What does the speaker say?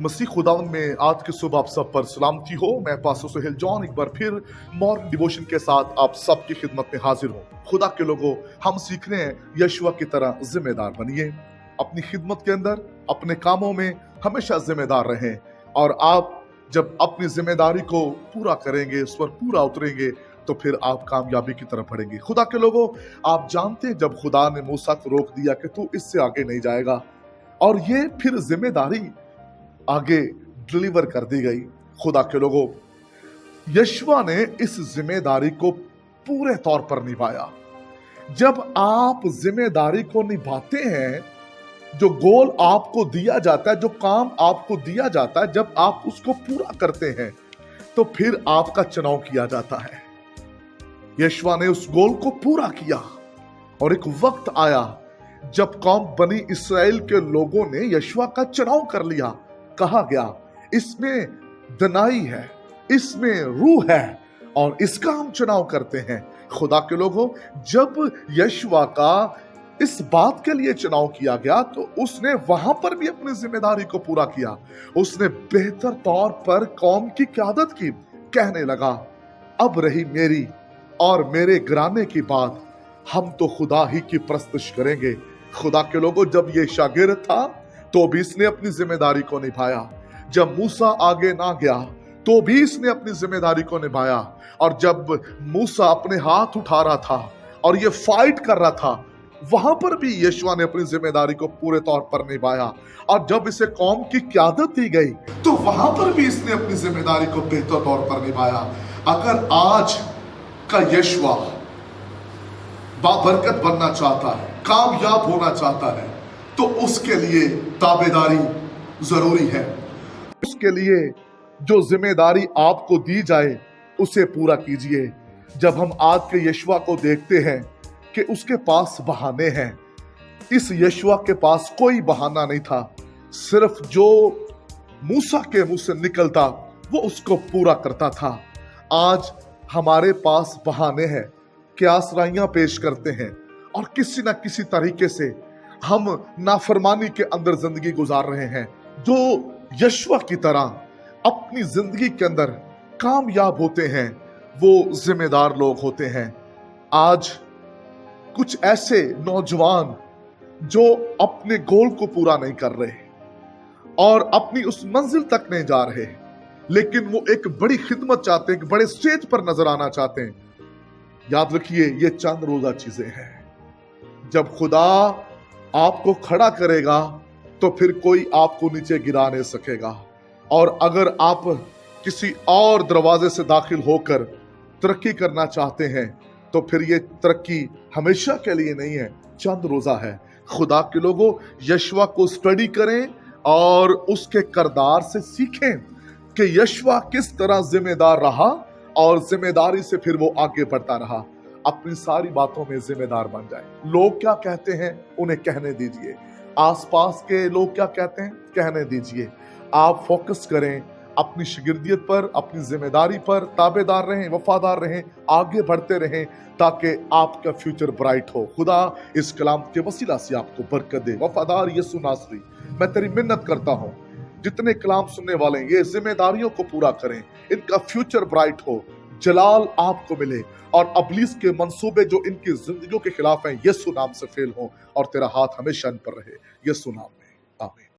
मसीह खुदावन में आज की सुबह आप सब पर सलामती हो। मैं पास्टर सुहेल जॉन एक बार फिर मॉर्निंग डिवोशन के साथ आप सबकी खिदमत में हाजिर हूँ। खुदा के लोगों, हम सीख रहे हैं यशुआ की तरह जिम्मेदार बनिए। अपनी खिदमत के अंदर, अपने कामों में हमेशा जिम्मेदार रहें, और आप जब अपनी जिम्मेदारी को पूरा करेंगे, उस पर पूरा उतरेंगे, तो फिर आप कामयाबी की तरफ बढ़ेंगे। खुदा के लोगों, आप जानते हैं जब खुदा ने मूसा को रोक दिया कि तू इससे आगे नहीं जाएगा, और ये फिर जिम्मेदारी आगे डिलीवर कर दी गई। खुदा के लोगों, यशुआ ने इस जिम्मेदारी को पूरे तौर पर निभाया। जब आप जिम्मेदारी को निभाते हैं, जो गोल आपको दिया जाता है, जो काम आपको दिया जाता है, जब आप उसको पूरा करते हैं, तो फिर आपका चुनाव किया जाता है। यशुआ ने उस गोल को पूरा किया, और एक वक्त आया जब कौम बनी इस्राएल के लोगों ने यशुआ का चुनाव कर लिया। कहा गया, इसमें दनाई है, इसमें रूह है, और इसका हम चुनाव करते हैं। खुदा के लोगों, जब यशुआ का इस बात के लिए चुनाव किया गया, तो उसने वहां पर भी अपनी जिम्मेदारी को पूरा किया। उसने बेहतर तौर पर कौम की क़यादत की। कहने लगा, अब रही मेरी और मेरे घराने की बात, हम तो खुदा ही की परस्तिश करेंगे। खुदा के लोगों, जब ये शागिर्द था तो भी इसने अपनी जिम्मेदारी को निभाया। जब मूसा आगे ना गया तो भी इसने अपनी जिम्मेदारी को निभाया। और जब मूसा अपने हाथ उठा रहा था और ये फाइट कर रहा था, वहां पर भी यशुआ ने अपनी जिम्मेदारी को पूरे तौर पर निभाया। और जब इसे कौम की क़यादत दी गई, तो वहां पर भी इसने अपनी जिम्मेदारी को बेहतर तौर पर निभाया। अगर आज का यशुआ बाबरकत बनना चाहता है, कामयाब होना चाहता है, तो उसके लिए ताबेदारी जरूरी है। उसके लिए जो जिम्मेदारी आपको दी जाए, उसे पूरा कीजिए। जब हम आज के यशुआ को देखते हैं कि उसके पास बहाने हैं, इस यशुआ के पास कोई बहाना नहीं था। सिर्फ जो मूसा के मुंह से निकलता, वो उसको पूरा करता था। आज हमारे पास बहाने हैं, क्यासराइयां पेश करते हैं, और किसी ना किसी तरीके से हम नाफरमानी के अंदर जिंदगी गुजार रहे हैं। जो यशुआ की तरह अपनी जिंदगी के अंदर कामयाब होते हैं, वो जिम्मेदार लोग होते हैं। आज कुछ ऐसे नौजवान जो अपने गोल को पूरा नहीं कर रहे और अपनी उस मंजिल तक नहीं जा रहे, लेकिन वो एक बड़ी खिदमत चाहते हैं, एक बड़े स्टेज पर नजर आना चाहते हैं। याद रखिए, ये चंद रोजा चीजें हैं। जब खुदा आपको खड़ा करेगा, तो फिर कोई आपको नीचे गिरा नहीं सकेगा। और अगर आप किसी और दरवाजे से दाखिल होकर तरक्की करना चाहते हैं, तो फिर ये तरक्की हमेशा के लिए नहीं है, चंद रोजा है। खुदा के लोगों, यशुआ को स्टडी करें और उसके किरदार से सीखें कि यशुआ किस तरह जिम्मेदार रहा, और जिम्मेदारी से फिर वो आगे बढ़ता रहा। अपनी सारी बातों में जिम्मेदार बन जाए। लोग क्या कहते हैं, उन्हें कहने दीजिए। आसपास के लोग क्या कहते हैं, कहने दीजिए। आप फोकस करें अपनी शागिर्दियत पर, अपनी जिम्मेदारी पर। ताबेदार रहें, वफादार रहें, आगे बढ़ते रहें, ताकि आपका फ्यूचर ब्राइट हो। खुदा इस कलाम के वसीला से आपको बरकत दे। वफादार यीशु नासरी, मैं तेरी मिन्नत करता हूँ, जितने कलाम सुनने वाले हैं, ये जिम्मेदारियों को पूरा करें, इनका फ्यूचर ब्राइट हो, जलाल आपको मिले, और अबलीस के मंसूबे जो इनकी जिंदगियों के खिलाफ हैं, यीशु नाम से फेल हो, और तेरा हाथ हमेशा इन पर रहे, यीशु नाम में, आमीन।